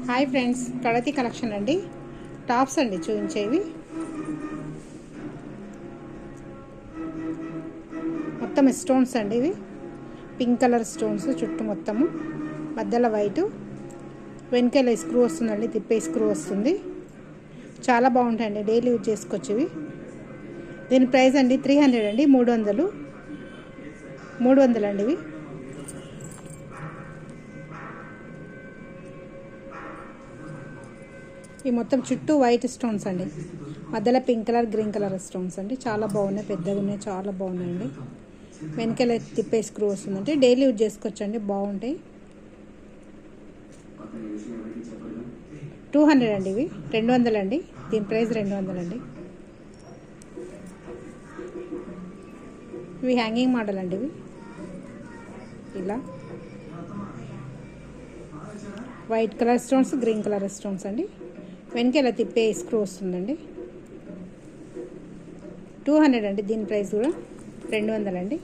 Hi friends, కడతి collection అండి. Tops అండి చూపించేవి. మొత్తం స్టోన్స్ అండి. ఇవి పింక్ కలర్ స్టోన్స్ చుట్టూ మొత్తము, మధ్యలో వైటు, వెనకాల స్క్రూ వస్తుందండి, తిప్పే స్క్రూ వస్తుంది. చాలా బాగుంటాయండి, డైలీ యూజ్ చేసుకోవచ్చు ఇవి. దీని ప్రైస్ అండి 300 అండి, 300 అండి ఇవి. ఈ మొత్తం చుట్టూ వైట్ స్టోన్స్ అండి, మధ్యలో pink colour green colour stones అండి. చాలా బాగున్నాయి, పెద్దగా ఉన్నాయి, చాలా బాగున్నాయండి. వెనకాల తిప్పే స్క్రూ వస్తుందంటే డైలీ యూజ్ చేసుకోవచ్చు అండి, బాగుంటాయి. 200 అండి ఇవి. 200 అండి, దీని ప్రైస్ 200 అండి. ఇవి హ్యాంగింగ్ మోడల్ అండి. ఇవి ఇలా white colour stones, green colour stones అండి. వెనకాల తిప్పే స్క్రూ వస్తుందండి. 200 అండి, దీని ప్రైస్ కూడా 200 అండి.